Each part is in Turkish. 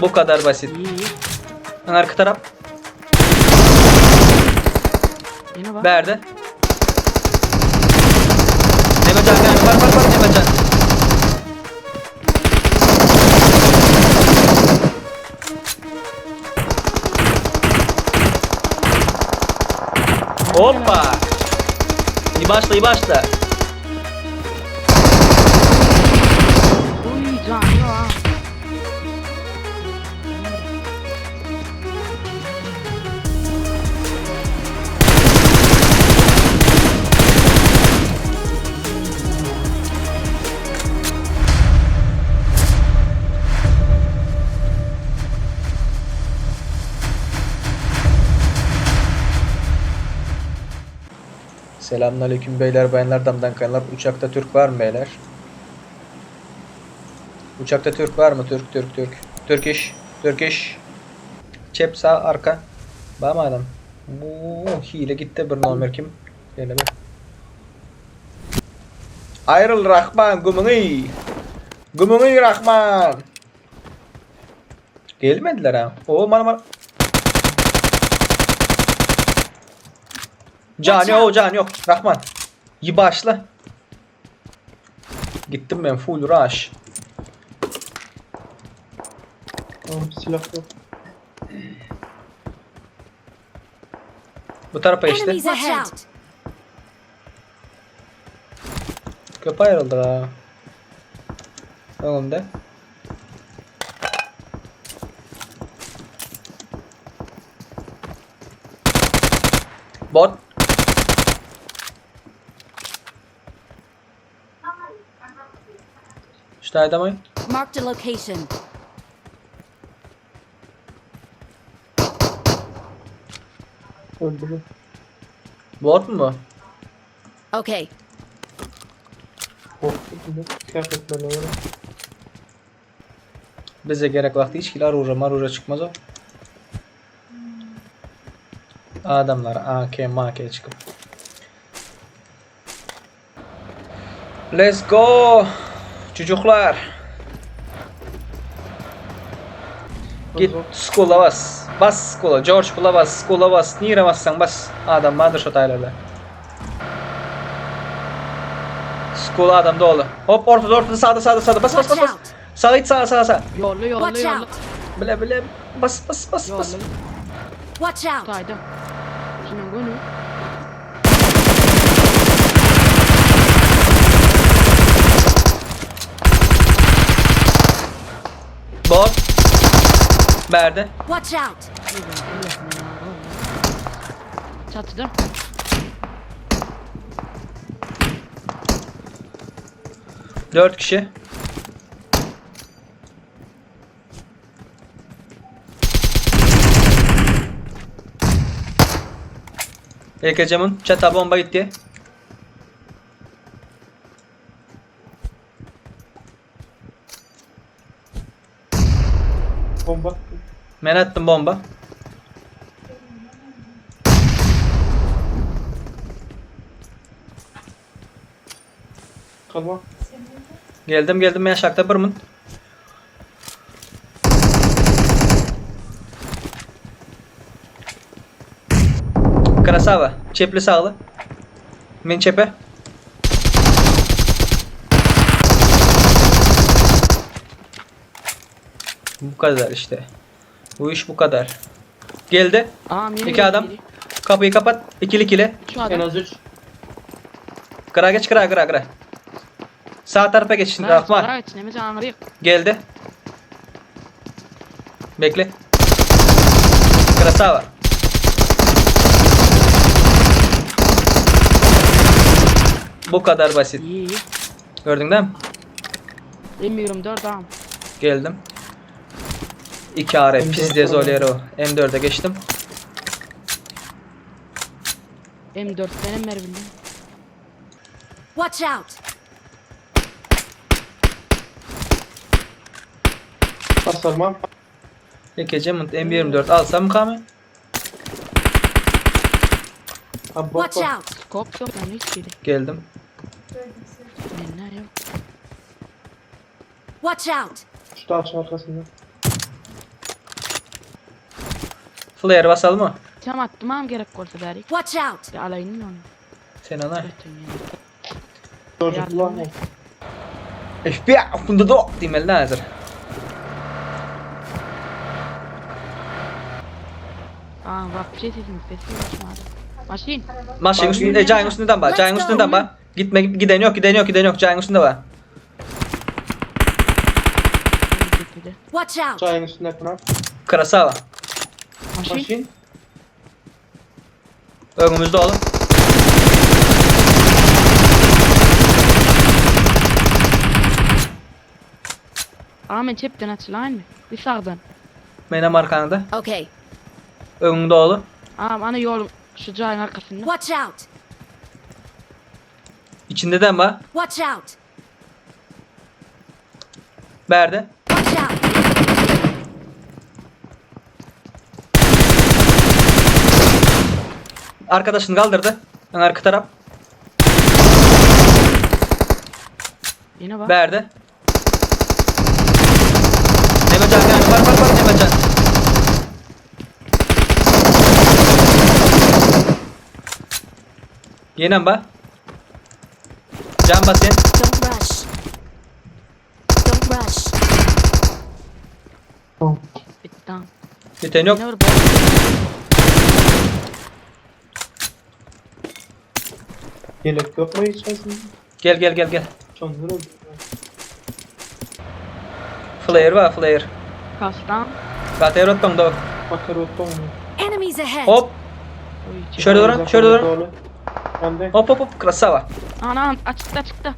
Bu kadar basit. İyi iyi. Arka taraf. Yine bak. Verdi. Nemecan var Nemecan. Hoppa. İyi başla. Uy can ya. Selamünaleyküm beyler, bayanlar, damdan kayanlar. Uçakta Türk var mı beyler? Uçakta Türk var mı? Türk. Türk iş. Çep sağ arka. Var mı adam? Bu hile gitti bir numara kim? Gel be. Ayrıl Rahman Gümünü Rahman. Gelmediler ha. O bana. Can yok. Rahman. İyi başla. Gittim ben full rush. Silah yok. Bu tarafa işte. Enemies ahead! Köpe ayrıldı ha. Önümde. Bot. İşte adamı. Marked a location. Öldü. Bot mu? Okay. Korktu. Kıyafetlerine göre. Bize gerek vakti hiç kilar maruja çıkmaz o. Adamlar AK çıkıp. Let's go çocuklar. Git skola bas. Bas skola. George Bull'a bas. Skola bas. Niye bassan bas. Adam vardır şu taylarla. Skola adam dolu. Hop ortada sağda. Bas. Watch out! Sağa it sağa. Yolla Watch out! Bile. Bas. Yolla. Watch out! Tayda. Şimdi bunu. Bot. Verdi. Watch out! Çatıda. Dört kişi. Ekecem'in çata bomba gitti. Bomba. Ben attım bomba. Kalma. Geldim ben şakta birmin. Krasava. Çepli sağlı. Men çepe. Bu kadar işte. Bu iş bu kadar. Geldi. Aa, İki adam. Kapıyı kapat. İkili. Şu En adam. az 3. Kıra geç. Sağ tarafa geç şimdi Rahman. Evet, ne mi anlıyor? Geldi. Bekle. Krasava. Bu kadar basit. İyi. Gördün değil mi? Bilmiyorum 4 adam. Geldim. 2 AR pis dezolero. M4'e geçtim. M4 benim mermim. Watch out! Basarmam. Ekeceğim M24 alsam kamen. Abi bot Watch var. out! Scope yok yani hiç şey. Geldim. Ne yok. Watch out! Şu taşın arkasında. Flare basalım mı? Tam attım gerek olsa derik. Watch out! Bir alayım onu. Sen ana. Ötün yani. Çocuklar mı? FBI kunda da demeli hazır. Bak bir şey sesini açmadı. Maşin. Maşın üstünde, cayın üstünden bak. Cayın üstünden bak. Gitme, giden yok. Cayın üstünde bak. Watch out! Çayın üstünde kınar. Krasava. Maşin. Maşin. Önümüzde oğlum. Men çepten açılan mı? Bir sağdan. Benim arkanında. Okay, Önünde oğlum. Ana yol şu cayın arkasında. watch out! İçinden bak. Watch out! Berde. Watch out! Arkadaşını kaldırdı. Ön arka taraf. Yine bak. Berde. Nemecan yani. Var Nemecan. Yenen bak. Can basın. Don't rush. Don't rush. Tamam. Bitti tamam. Biten yok. Yine vur. Yelek yok mu içerisinde? Gel. Çanları oldu. Flare var flare. Kastan. Gatayır ottan da. Bakar ottan mı? Enemies ahead! Hop. Şöyle durun. Ben de. Hop. Krasava. Ana açıkta.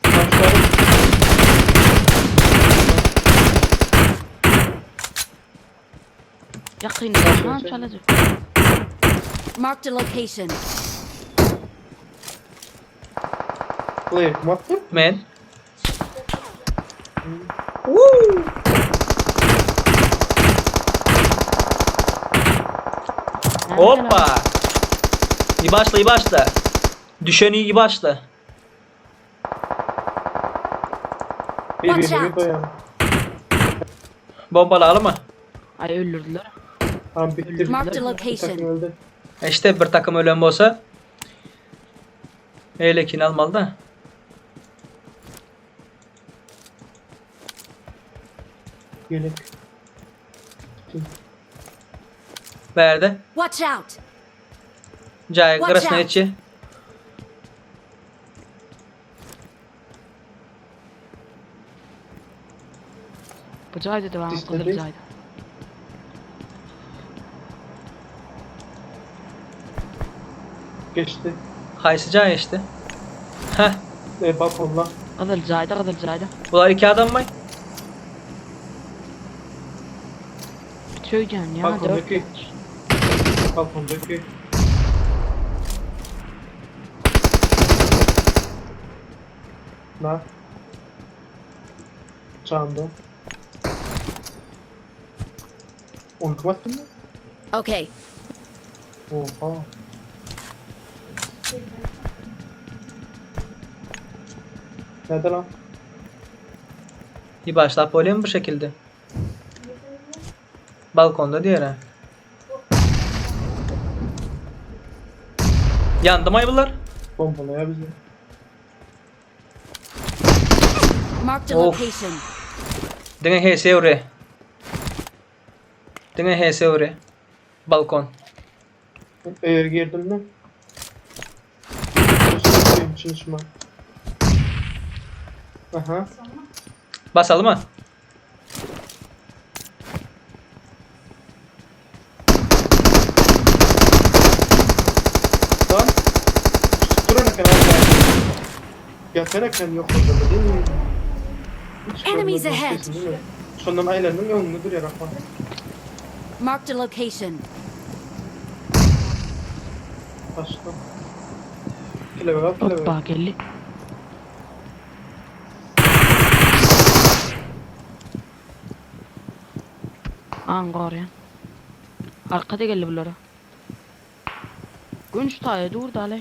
Başlarım. Yakın. Başla, Lan çek. çalacak. Marked a location. Play mı attın? Men. Hoppa. İyi başla. Düşen iyi başla. Birbirine out. bir koyalım. Bombalı mı? Ay öldürdüler. Tamam bitti. Marked a Bir location. takım öldü. İşte bir takım ölen olsa Eylekini almalı da. Yelek. Berde. Watch out! Cay Watch grasna out. içi. Bu caydı devam. Disney Kızıl değil. caydı. Geçti. Haysı cay işte. Heh. Balkonla. Kızıl caydı. Bunlar iki adam mı? Söyleyeceğim ya. Balkondaki. Balkondaki. La. Çağında. Onu kapattın mı? Okay, Oha. Nerede lan? İyi başla Apollo bu şekilde. Balkonda diğer ha. Yandı mı bunlar? Bombalaya bizi. marked a Of. location. Dengan HS oraya. Dengan HS oraya. Balkon. Eğer girdim mi? Çalışma. Aha. Basalım mı? Lan. Durana kadar gel. Yatana kadar yok orada değil mi? Hiç Enemies görmedim, ahead. kesin değil mi? Sondan ailenin önünde duruyor Rahman. Marked a location. Başla. Kelebek al kelebek. Hoppa geldi. Angor ya. Arkada geldi bunlara. Günç taya dur dale.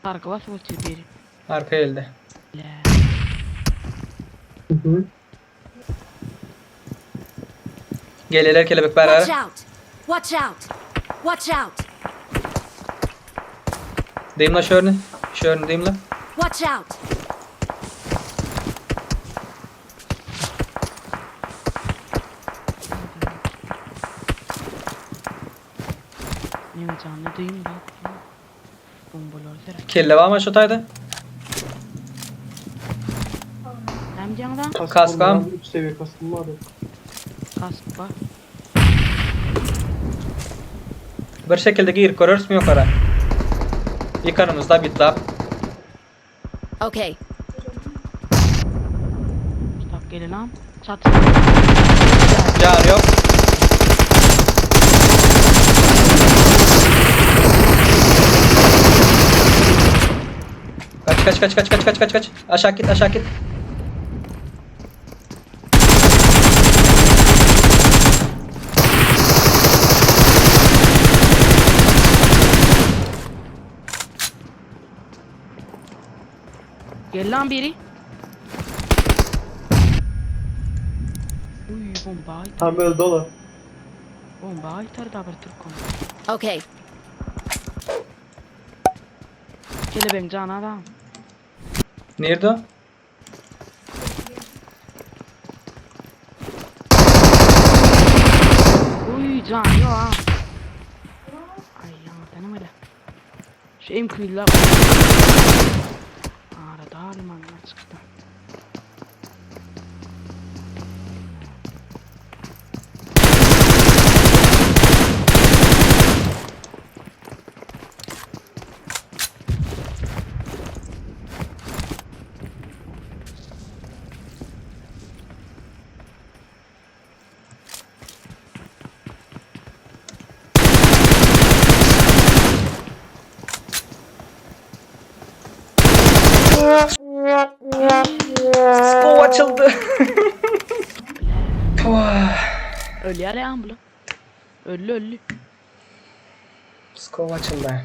Arka bas ulti biri. Arka elde. Le. Hı hı. Geleler kelebek Watch beraber. out! Watch out! Watch out! Deyimle şöyle. Şöyle deyimle. Watch out! Ne canlı değil mi? Bombalar sera. Kelle var mı şotaydı? Hem candan Kaskam. 3 seviye kaskım var. kask var. Bir şekilde gir görürsün yukarı. Yıkanımızda bitti. Okay. Stop gelin lan. Çat. Can yok. Kaç. Aşağı git. Gel lan biri. Uy bomba aytar. Tam böyle dolu. Bomba aytar da bir Türk'üm. Okay. Kelebeğim can adam. Nerede o? Uy can yok ha. Ay ya denemedi. Şu emkuyla. Arada almanlar çıktı. O açıldı. Ölü ya lan bu. Ölü. Skov açıldı.